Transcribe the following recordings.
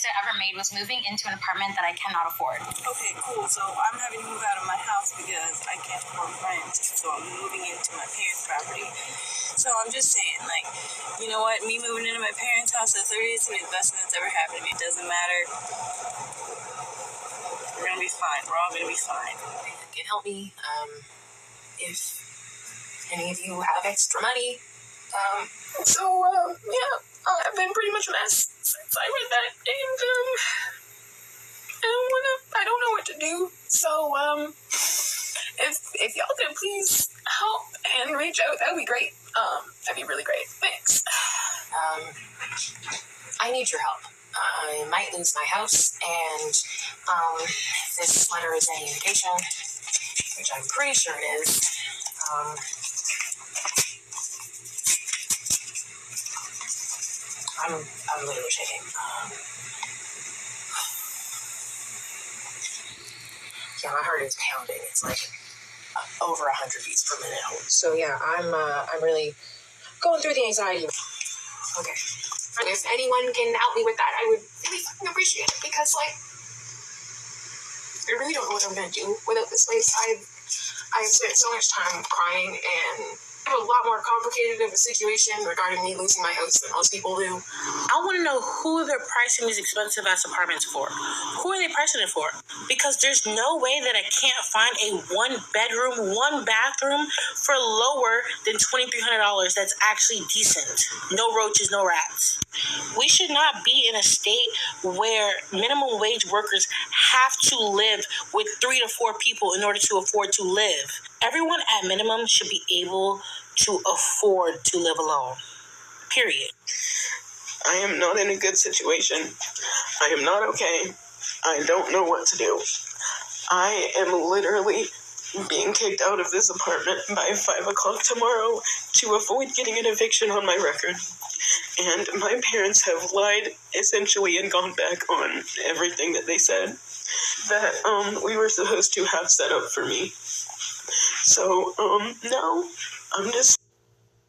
mistakes I ever made was moving into an apartment that I cannot afford. Okay, cool. So I'm having to move out of my house because I can't afford rent. So I'm moving into my parents' property. So I'm just saying, like, you know what? Me moving into my parents' house at 30 is the best thing that's ever happened to me. It doesn't matter. We're going to be fine. We're all going to be fine. You can help me if any of you have extra money. I've been pretty much a mess since I read that, and I don't know what to do. So if y'all could please help and reach out, that would be great. That'd be really great. Thanks. I need your help. I might lose my house, and if this letter is any indication, which I'm pretty sure it is, I'm literally shaking. Yeah, my heart is pounding. It's like over 100 beats per minute. So yeah, I'm really going through the anxiety. Okay. If anyone can help me with that, I would really fucking appreciate it, because like I really don't know what I'm gonna do without this place. I've spent so much time crying, and I have a lot more complicated of a situation regarding me losing my house than most people do. I want to know who they're pricing these expensive ass apartments for. Who are they pricing it for? Because there's no way that I can't find a 1-bedroom, 1-bathroom for lower than $2,300 that's actually decent. No roaches, no rats. We should not be in a state where minimum wage workers have to live with 3 to 4 people in order to afford to live. Everyone at minimum should be able to afford to live alone. Period. I am not in a good situation. I am not okay. I don't know what to do. I am literally being kicked out of this apartment by 5 o'clock tomorrow to avoid getting an eviction on my record. And my parents have lied, essentially, and gone back on everything that they said that we were supposed to have set up for me. So, now I'm just...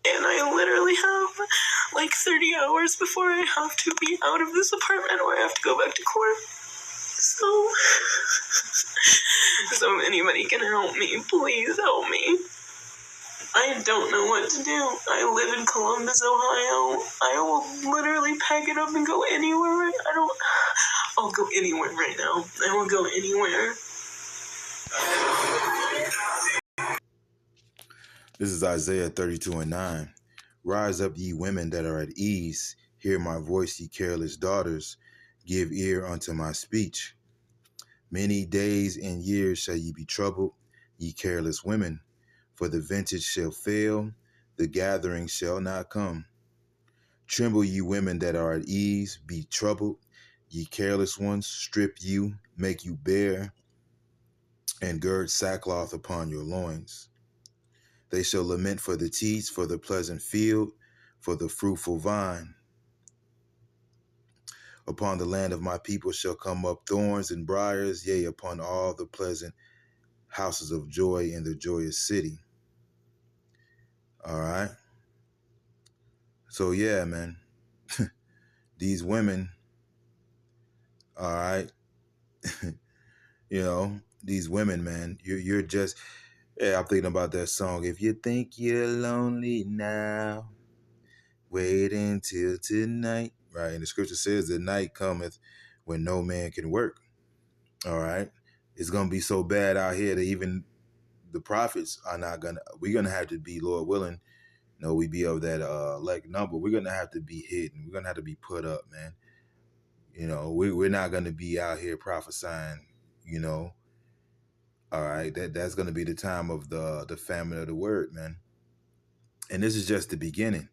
And I literally have like 30 hours before I have to be out of this apartment, or I have to go back to court. So if anybody can help me, please help me. I don't know what to do. I live in Columbus, Ohio. I will literally pack it up and go anywhere. I'll go anywhere right now. I will go anywhere. This is Isaiah 32:9. Rise up, ye women that are at ease. Hear my voice, ye careless daughters. Give ear unto my speech. Many days and years shall ye be troubled, ye careless women. For the vintage shall fail, the gathering shall not come. Tremble, ye women that are at ease. Be troubled, ye careless ones. Strip you, make you bare, and gird sackcloth upon your loins. They shall lament for the teats, for the pleasant field, for the fruitful vine. Upon the land of my people shall come up thorns and briars, yea, upon all the pleasant houses of joy in the joyous city. All right. So yeah, man, these women, all right, these women, man, you're just... Yeah, I'm thinking about that song. If you think you're lonely now, wait until tonight. Right? And the scripture says the night cometh when no man can work. All right? It's going to be so bad out here that even the prophets are not going to... We're going to have to be, Lord willing, we be of that elect number. We're going to have to be hidden. We're going to have to be put up, man. We're not going to be out here prophesying, All right, that's going to be the time of the famine of the word, man. And this is just the beginning.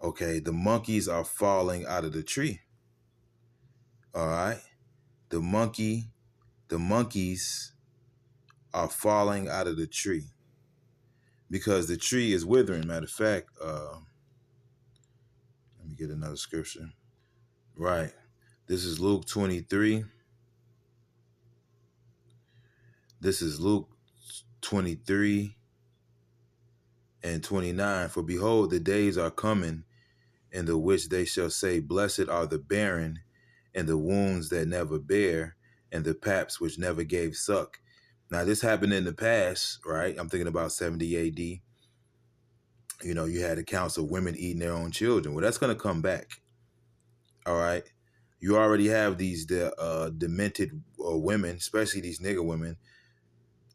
Okay, the monkeys are falling out of the tree. All right, the monkeys are falling out of the tree because the tree is withering. Matter of fact, let me get another scripture. Right, this is Luke 23. This is Luke 23 and 29. For behold, the days are coming in the which they shall say, blessed are the barren, and the wounds that never bear, and the paps which never gave suck. Now, this happened in the past, right? I'm thinking about 70 AD. You know, you had accounts of women eating their own children. Well, that's going to come back. All right. You already have these demented women, especially these nigger women,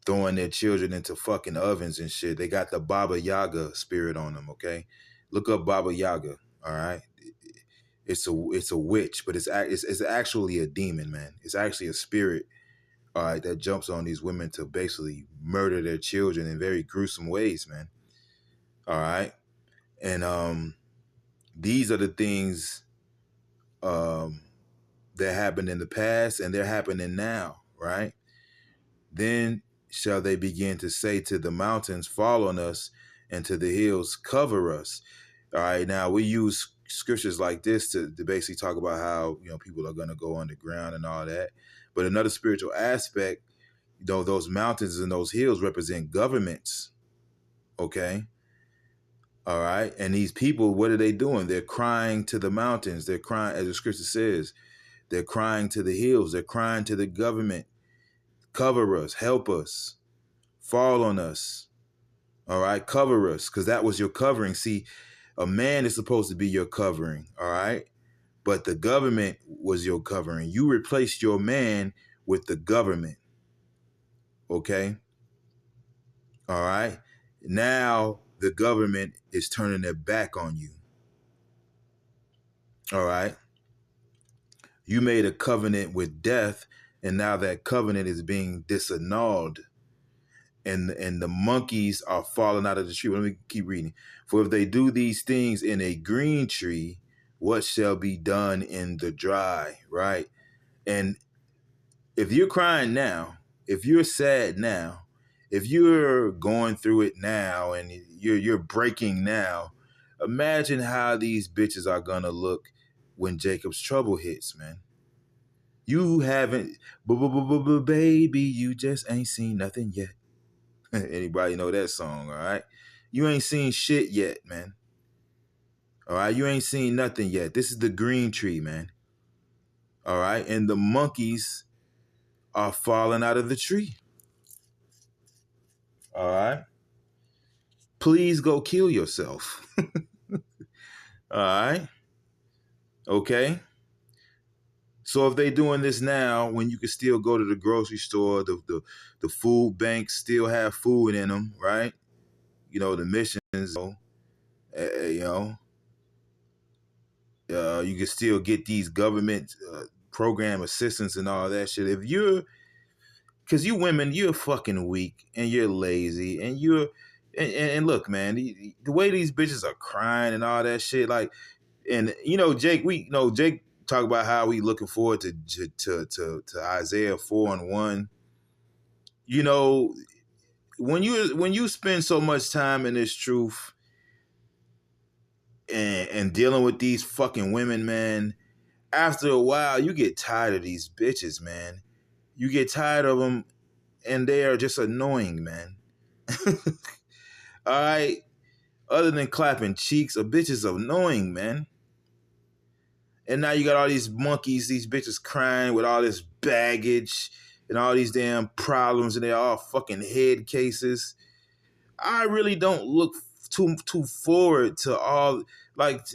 throwing their children into fucking ovens and shit. They got the Baba Yaga spirit on them, okay? Look up Baba Yaga, all right? It's a witch, but it's actually a demon, man. It's actually a spirit, all right, that jumps on these women to basically murder their children in very gruesome ways, man. All right? And these are the things that happened in the past, and they're happening now, right? Then shall they begin to say to the mountains, fall on us, and to the hills, cover us. All right, now we use scriptures like this to basically talk about how, you know, people are going to go underground and all that. But another spiritual aspect, you know, those mountains and those hills represent governments, okay? All right, and these people, what are they doing? They're crying to the mountains. They're crying, as the scripture says, they're crying to the hills. They're crying to the government. Cover us, help us, fall on us. All right, cover us, because that was your covering. See, a man is supposed to be your covering, all right? But the government was your covering. You replaced your man with the government, okay? All right? Now the government is turning their back on you, all right? You made a covenant with death, and now that covenant is being disannulled. And the monkeys are falling out of the tree. Let me keep reading. For if they do these things in a green tree, what shall be done in the dry, right? And if you're crying now, if you're sad now, if you're going through it now and you're breaking now, imagine how these bitches are gonna look when Jacob's trouble hits, man. You haven't, baby, you just ain't seen nothing yet. Anybody know that song, all right? You ain't seen shit yet, man. All right? You ain't seen nothing yet. This is the green tree, man. All right? And the monkeys are falling out of the tree. All right? Please go kill yourself. All right? Okay? So if they doing this now, when you can still go to the grocery store, the food banks still have food in them, right? You know, the missions, you know, you can still get these government program assistance and all that shit. If you're, because you women, you're fucking weak and you're lazy and you're, and look, man, the way these bitches are crying and all that shit, like, and you know, Jake talk about how we looking forward to Isaiah 4:1. You know, when you spend so much time in this truth and dealing with these fucking women, man, after a while you get tired of these bitches, man. You get tired of them, and they are just annoying, man. All right, other than clapping cheeks, a bitch is annoying, man. And now you got all these monkeys, these bitches crying with all this baggage and all these damn problems, and they're all fucking head cases. I really don't look too forward to all, like,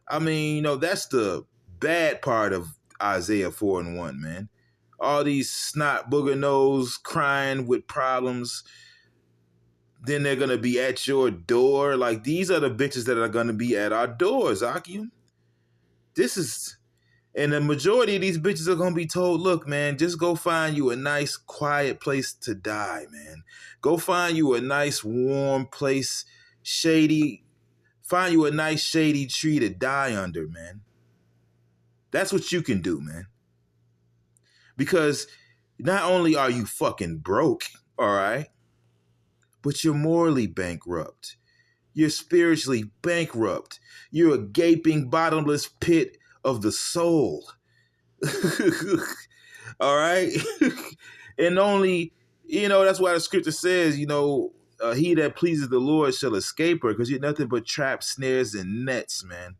I mean, you know, that's the bad part of Isaiah 4:1, man. All these snot booger nose crying with problems. Then they're going to be at your door. Like, these are the bitches that are going to be at our doors, Akim. This is, and the majority of these bitches are going to be told, look, man, just go find you a nice, quiet place to die, man. Go find you a nice, warm place, shady, find you a nice, shady tree to die under, man. That's what you can do, man. Because not only are you fucking broke, all right, but you're morally bankrupt. You're spiritually bankrupt. You're a gaping, bottomless pit of the soul. All right? And only, you know, that's why the scripture says, you know, he that pleases the Lord shall escape her, because you're nothing but traps, snares, and nets, man.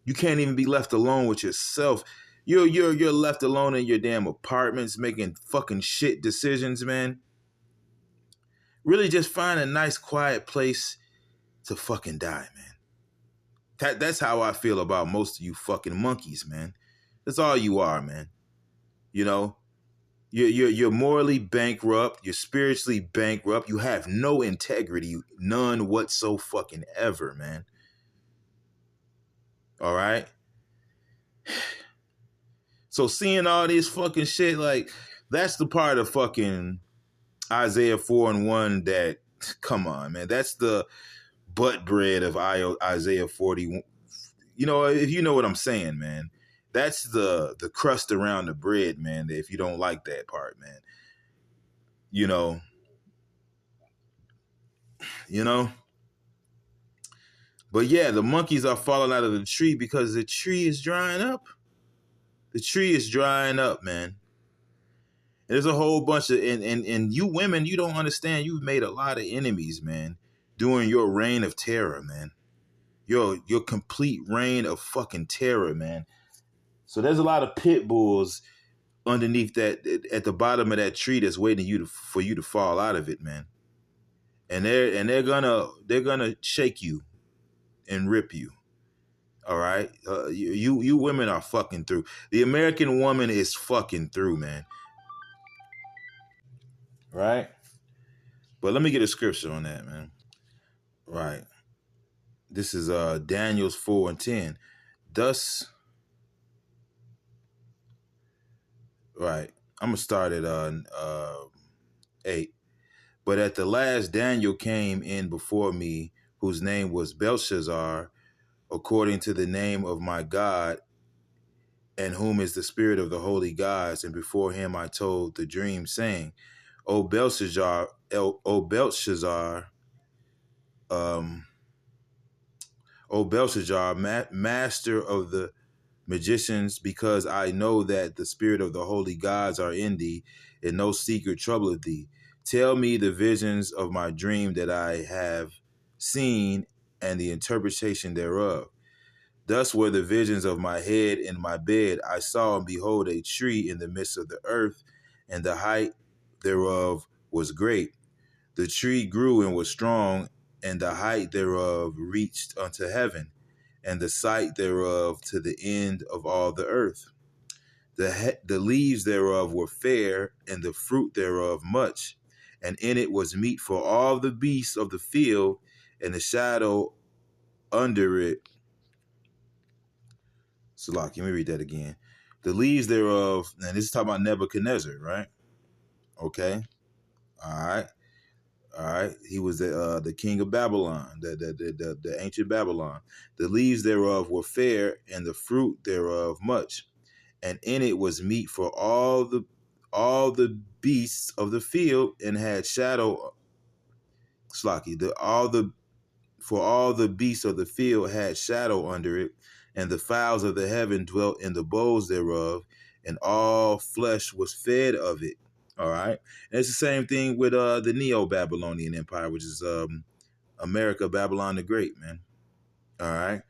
You can't even be left alone with yourself. You're left alone in your damn apartments making fucking shit decisions, man. Really just find a nice quiet place to fucking die, man. That's how I feel about most of you fucking monkeys, man. That's all you are, man. You know, you're morally bankrupt. You're spiritually bankrupt. You have no integrity, none whatsoever, fucking ever, man. All right. So seeing all this fucking shit, like, that's the part of fucking Isaiah 4:1 that, come on, man. That's the butt bread of Isaiah 40. You know, if you know what I'm saying, man. That's the crust around the bread, man, if you don't like that part, man. You know. But yeah, the monkeys are falling out of the tree because the tree is drying up. The tree is drying up, man. There's a whole bunch of, and you women, you don't understand. You've made a lot of enemies, man, during your reign of terror, man. Your complete reign of fucking terror, man. So there's a lot of pit bulls underneath that, at the bottom of that tree, that's waiting for you to fall out of it, man. And they're gonna shake you and rip you. All right, you women are fucking through. The American woman is fucking through, man. Right? But let me get a scripture on that, man. Right. This is Daniel's 4:10. Thus, right. I'm gonna start at 8. But at the last, Daniel came in before me, whose name was Belshazzar, according to the name of my God, and whom is the spirit of the holy gods. And before him I told the dream, saying, O Belshazzar, master of the magicians, because I know that the spirit of the holy gods are in thee, and no secret troubleth thee. Tell me the visions of my dream that I have seen, and the interpretation thereof. Thus were the visions of my head in my bed. I saw, and behold, a tree in the midst of the earth, and the height thereof was great. The tree grew and was strong, and the height thereof reached unto heaven, and the sight thereof to the end of all the earth. The leaves thereof were fair, and the fruit thereof much, and in it was meat for all the beasts of the field, and the shadow under it. Salaki, let me read that again. The leaves thereof, and this is talking about Nebuchadnezzar, right? Okay. All right. He was the king of Babylon, the ancient Babylon. The leaves thereof were fair, and the fruit thereof much, and in it was meat for all the beasts of the field, and had shadow. Slaki, for all the beasts of the field had shadow under it, and the fowls of the heaven dwelt in the boughs thereof, and all flesh was fed of it. All right. And it's the same thing with the Neo-Babylonian Empire, which is America, Babylon the Great, man. All right.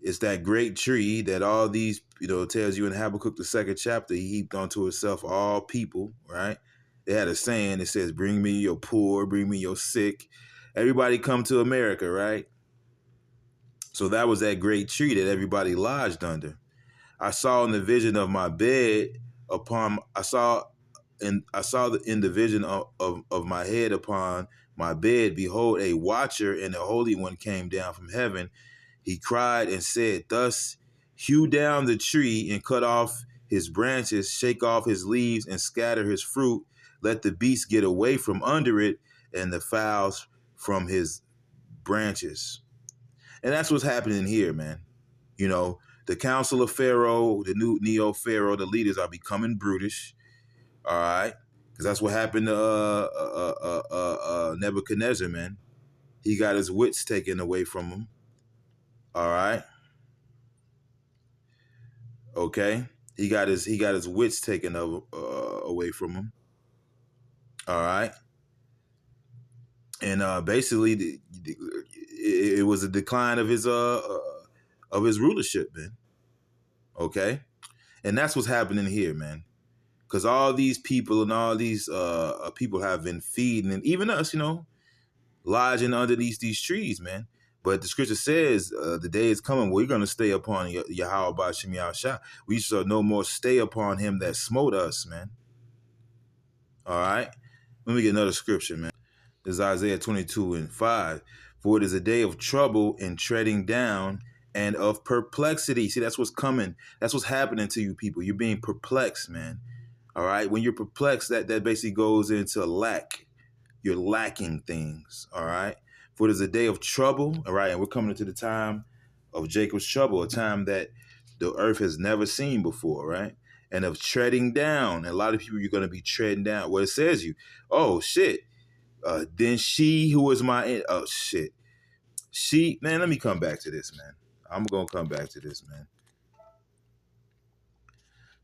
It's that great tree that all these, tells you in Habakkuk, the 2nd chapter, he heaped onto himself all people, right? They had a saying that says, bring me your poor, bring me your sick. Everybody come to America, right? So that was that great tree that everybody lodged under. I saw in the vision of my bed in the vision of my head upon my bed, behold, a watcher and a holy one came down from heaven. He cried and said, thus, hew down the tree and cut off his branches, shake off his leaves and scatter his fruit. Let the beasts get away from under it, and the fowls from his branches. And that's what's happening here, man. The council of Pharaoh, the new Neo-Pharaoh, the leaders are becoming brutish. All right. Because that's what happened to Nebuchadnezzar, man. He got his wits taken away from him. All right. Okay. He got his wits taken away from him. All right. And basically, it was a decline of his of his rulership, man. Okay? And that's what's happening here, man. Because all these people and all these people have been feeding, and even us, lodging under these trees, man. But the scripture says the day is coming where we're going to stay upon Yahweh Ba'Shem Yahushua. We shall no more stay upon him that smote us, man. All right? Let me get another scripture, man. This is Isaiah 22:5. For it is a day of trouble and treading down and of perplexity. See, that's what's coming. That's what's happening to you people. You're being perplexed, man. All right? When you're perplexed, that basically goes into lack. You're lacking things, all right? For it is a day of trouble, all right? And we're coming into the time of Jacob's trouble, a time that the earth has never seen before, right? And of treading down. And a lot of people, you're going to be treading down. Well, it says oh, shit. Then she who was oh, shit. Man, let me come back to this, man. I'm going to come back to this, man.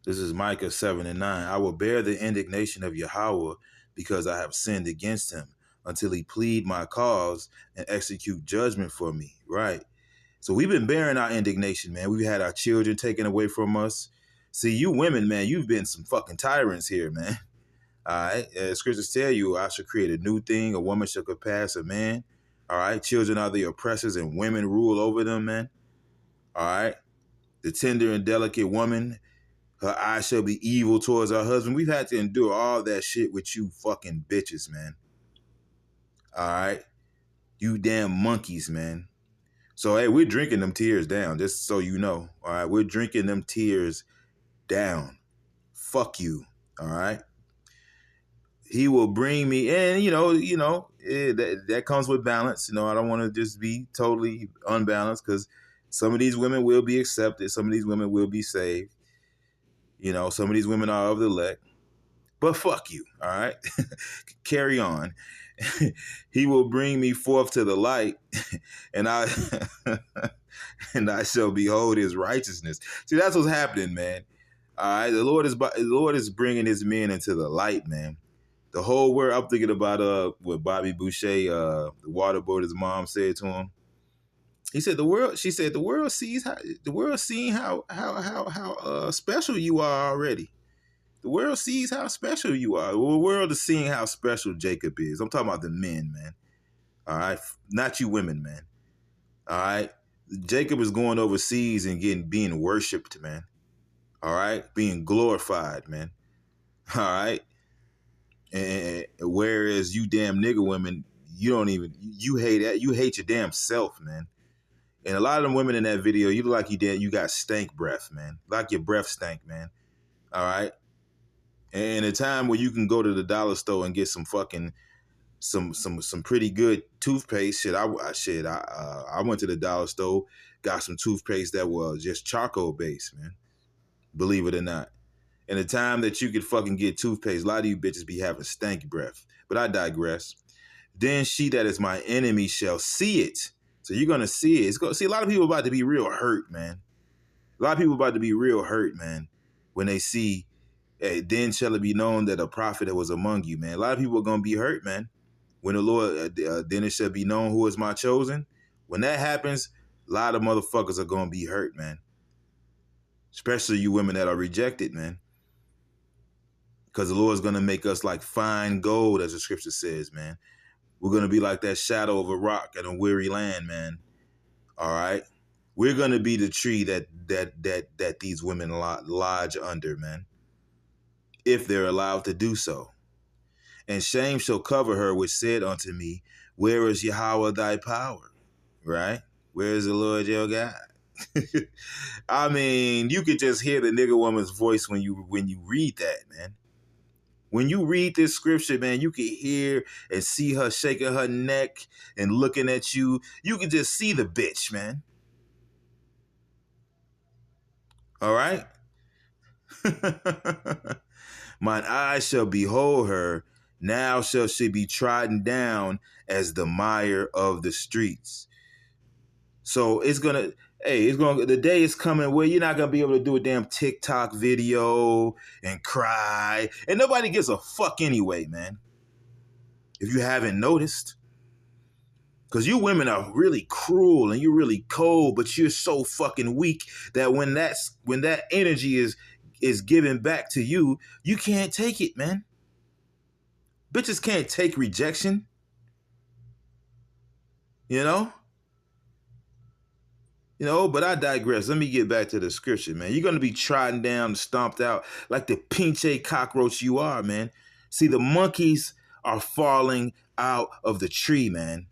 This is Micah 7:9. I will bear the indignation of Yahweh because I have sinned against him until he plead my cause and execute judgment for me. Right. So we've been bearing our indignation, man. We've had our children taken away from us. See, you women, man, you've been some fucking tyrants here, man. All right. Scriptures tell you, I shall create a new thing. A woman shall surpass a man. All right. Children are the oppressors and women rule over them, man. All right. The tender and delicate woman, her eyes shall be evil towards her husband. We've had to endure all that shit with you fucking bitches, man. All right. You damn monkeys, man. So, hey, we're drinking them tears down, just so you know. All right. We're drinking them tears down. Fuck you. All right. He will bring me in, that comes with balance. I don't want to just be totally unbalanced because some of these women will be accepted. Some of these women will be saved. Some of these women are of the elect. But fuck you, all right? Carry on. He will bring me forth to the light, and I shall behold his righteousness. See, that's what's happening, man. All right, the Lord is bringing his men into the light, man. The whole world. I'm thinking about what Bobby Boucher, the waterboarder's mom, said to him. He said the world seeing how special you are already. The world sees how special you are. The world is seeing how special Jacob is. I'm talking about the men, man. All right, not you women, man. All right, Jacob is going overseas and being worshipped, man. All right, being glorified, man. All right, and whereas you damn nigger women, you hate your damn self, man. And a lot of them women in that video, you look like you got stank breath, man. Like your breath stank, man. All right. And a time where you can go to the dollar store and get some fucking some pretty good toothpaste. I went to the dollar store, got some toothpaste that was just charcoal based, man. Believe it or not. And the time that you could fucking get toothpaste, a lot of you bitches be having stank breath. But I digress. Then she that is my enemy shall see it. So you're going to see it. See, a lot of people about to be real hurt, man. A lot of people about to be real hurt, man, when they see, hey, then shall it be known that a prophet was among you, man. A lot of people are going to be hurt, man. When the Lord, then it shall be known who is my chosen. When that happens, a lot of motherfuckers are going to be hurt, man. Especially you women that are rejected, man. Because the Lord's going to make us like fine gold, as the scripture says, man. We're going to be like that shadow of a rock in a weary land, man. All right. We're going to be the tree that these women lodge under, man. If they're allowed to do so. And shame shall cover her, which said unto me, where is Yahweh thy power? Right? Where is the Lord your God? I mean, you could just hear the nigger woman's voice when you read that, man. When you read this scripture, man, you can hear and see her shaking her neck and looking at you. You can just see the bitch, man. All right? Mine eyes shall behold her. Now shall she be trodden down as the mire of the streets. So the day is coming where you're not going to be able to do a damn TikTok video and cry. And nobody gives a fuck anyway, man. If you haven't noticed. Because you women are really cruel and you're really cold, but you're so fucking weak that when that energy is given back to you, you can't take it, man. Bitches can't take rejection. You know? But I digress. Let me get back to the scripture, man. You're going to be trodden down, stomped out like the pinche cockroach you are, man. See, the monkeys are falling out of the tree, man.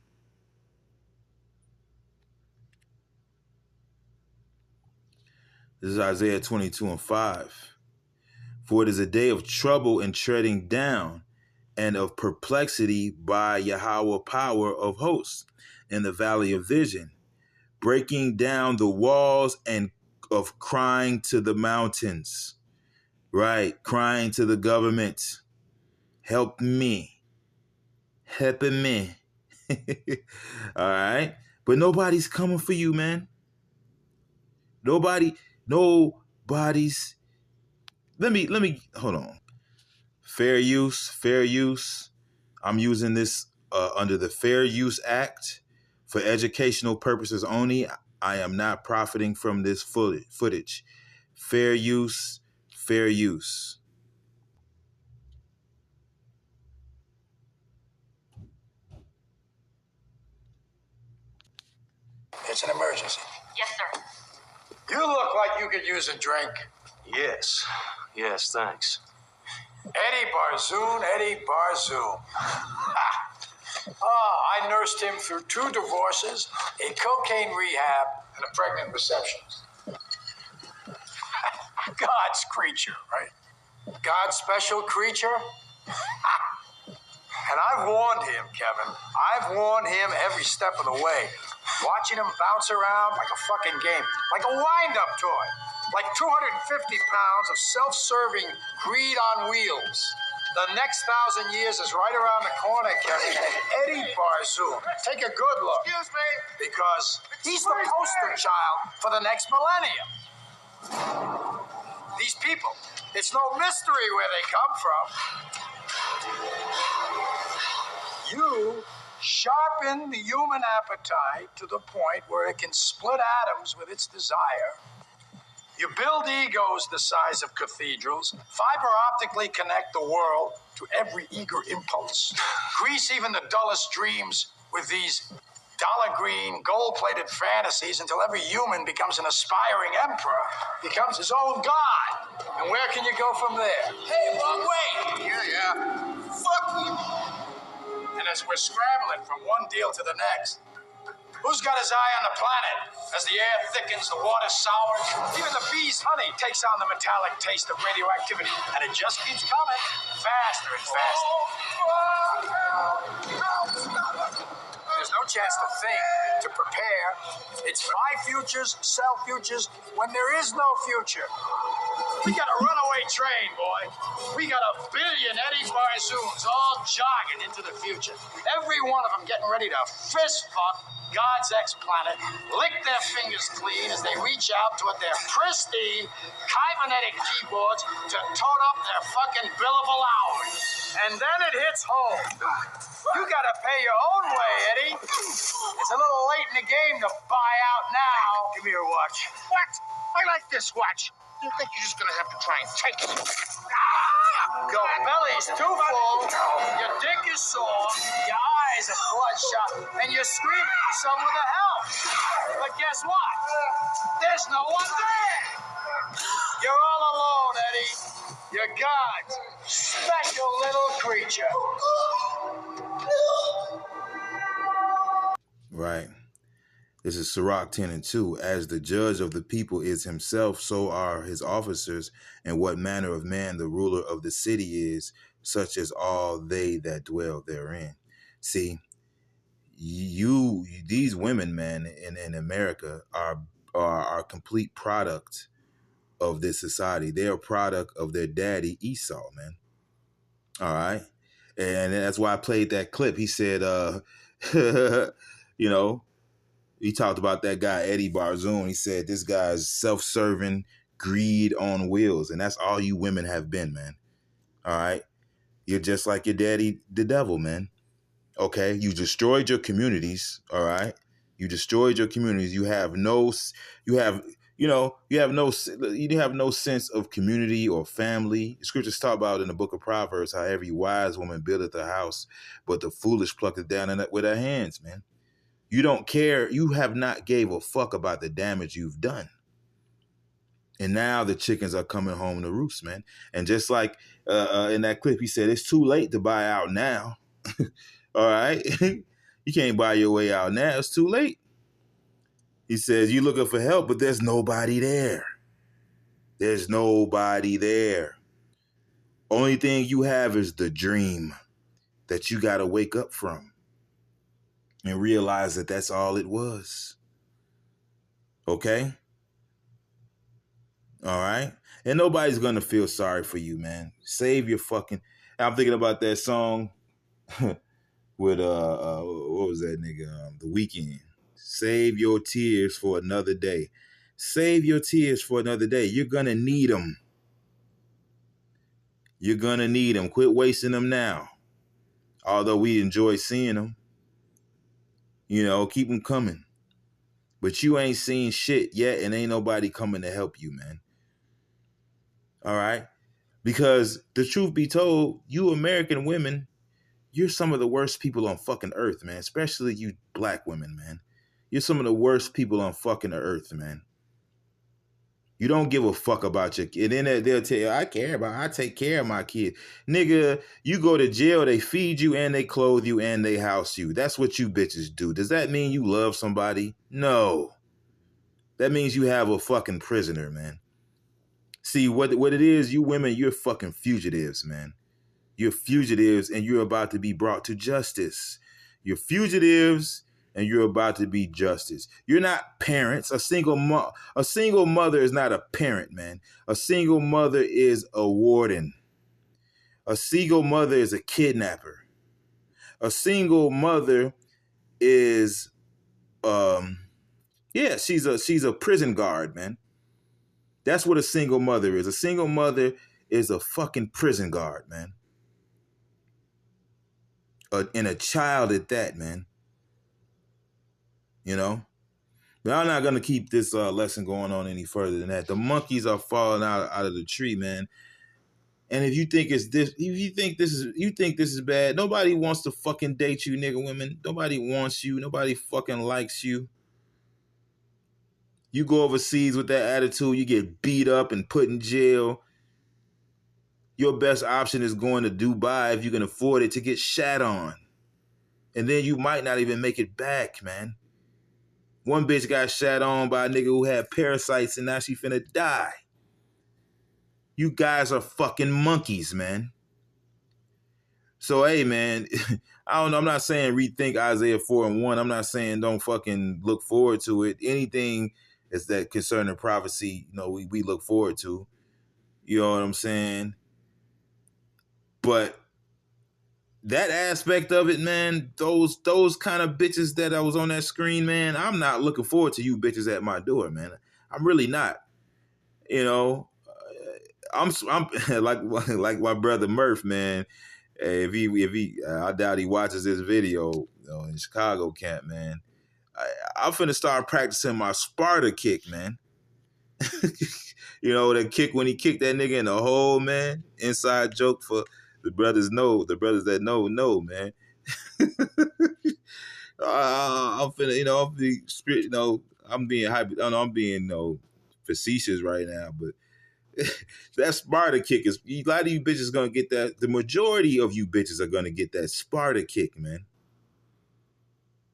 This is Isaiah 22:5. For it is a day of trouble and treading down, and of perplexity by Yahweh power of hosts in the valley of vision, breaking down the walls and of crying to the mountains. Right, crying to the government. Help me. Helping me. All right. But nobody's coming for you, man. Nobody's. Let me hold on. Fair use. I'm using this under the Fair Use Act for educational purposes only. I am not profiting from this footage. Fair use. It's an emergency. Yes, sir. You look like you could use a drink. Yes, thanks. Eddie Barzoon. I nursed him through 2 divorces, a cocaine rehab, and a pregnant receptionist. God's creature, right? God's special creature. And I've warned him, Kevin. I've warned him every step of the way. Watching him bounce around like a fucking game, like a wind-up toy, like 250 pounds of self-serving greed on wheels. The next 1,000 years is right around the corner, Kevin. Eddie Barzoon, take a good look. Excuse me. Because he's the poster child for the next millennium. These people, it's no mystery where they come from. You sharpen the human appetite to the point where it can split atoms with its desire. You build egos the size of cathedrals, fiber optically connect the world to every eager impulse, grease even the dullest dreams with these dollar green, gold-plated fantasies until every human becomes an aspiring emperor, becomes his own god. And where can you go from there? Hey, wrong way! Yeah. Fuck you! And as we're scrambling from one deal to the next, who's got his eye on the planet? As the air thickens, the water sours, even the bee's honey takes on the metallic taste of radioactivity, and it just keeps coming, faster and faster. There's no chance to think, to prepare. It's buy futures, sell futures, when there is no future. We got a runaway train, boy. We got 1 billion Eddie Barzoons all jogging into the future. Every one of them getting ready to fist fuck God's ex-planet, lick their fingers clean as they reach out toward their pristine, kybernetic keyboards to tote up their fucking billable hours. And then it hits home. You gotta pay your own way, Eddie. It's a little late in the game to buy out now. Give me your watch. What? I like this watch. You think you're just gonna have to try and take it? Your belly's too full, your dick is sore, your eyes are bloodshot, and you're screaming for someone to help. But guess what? There's no one there. You're all alone, Eddie. You're God's special little creature. Right. This is Sirach 10:2. As the judge of the people is himself, so are his officers, and what manner of man the ruler of the city is, such as all they that dwell therein. See, these women, man, in America are a complete product of this society. They're a product of their daddy Esau, man. All right. And that's why I played that clip. He said, you know, he talked about that guy, Eddie Barzoon. He said, this guy's self-serving greed on wheels. And that's all you women have been, man. All right. You're just like your daddy, the devil, man. Okay, you destroyed your communities. All right, you destroyed your communities. You have no sense of community or family. The scriptures talk about in the book of Proverbs how every wise woman buildeth a house, but the foolish pluck it down with her hands, man. You don't care. You have not gave a fuck about the damage you've done. And now the chickens are coming home to roost, man. And just like in that clip, he said, it's too late to buy out now. All right? You can't buy your way out now. It's too late. He says, you're looking for help, but there's nobody there. There's nobody there. Only thing you have is the dream that you got to wake up from and realize that that's all it was. Okay? All right? And nobody's going to feel sorry for you, man. Save your fucking... I'm thinking about that song with, what was that nigga? The Weeknd. Save your tears for another day. Save your tears for another day. You're going to need them. You're going to need them. Quit wasting them now. Although we enjoy seeing them. You know, keep them coming. But you ain't seen shit yet and ain't nobody coming to help you, man. All right? Because the truth be told, you American women, you're some of the worst people on fucking earth, man. Especially you black women, man. You're some of the worst people on fucking earth, man. You don't give a fuck about your kid. And then they'll tell you, I take care of my kid. Nigga, you go to jail, they feed you and they clothe you and they house you. That's what you bitches do. Does that mean you love somebody? No. That means you have a fucking prisoner, man. See, what it is, you women, you're fucking fugitives, man. You're fugitives and you're about to be brought to justice. You're fugitives and you're about to be justice. You're not parents. A single mother is not a parent, man. A single mother is a warden. A single mother is a kidnapper. A single mother is, she's a prison guard, man. That's what a single mother is. A single mother is a fucking prison guard, man. And a child at that, man. You know? But I'm not going to keep this lesson going on any further than that. The monkeys are falling out of the tree, man. And if you think this is bad, nobody wants to fucking date you, nigga women. Nobody wants you. Nobody fucking likes you. You go overseas with that attitude, you get beat up and put in jail. Your best option is going to Dubai if you can afford it to get shat on. And then you might not even make it back, man. One bitch got shat on by a nigga who had parasites and now she finna die. You guys are fucking monkeys, man. So, hey, man, I don't know. I'm not saying rethink Isaiah 4:1. I'm not saying don't fucking look forward to it. Anything is that concerning prophecy, you know, we look forward to. You know what I'm saying? But that aspect of it, man, those kind of bitches that I was on that screen, man, I'm not looking forward to you bitches at my door, man. I'm really not. You know, I'm like my brother Murph, man. If he, I doubt he watches this video, you know, in Chicago camp, man. I'm finna start practicing my Sparta kick, man. You know, the kick when he kicked that nigga in the hole, man. Inside joke for the brothers that know, man. I'm finna, you know, I'm being facetious right now, but that Sparta kick is, a lot of you bitches gonna get that. The majority of you bitches are gonna get that Sparta kick, man.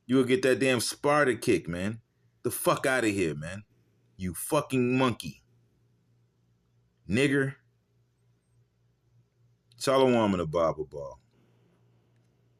You will get that damn Sparta kick, man. The fuck out of here, man. You fucking monkey. Nigger. Shalom and a Bible ball.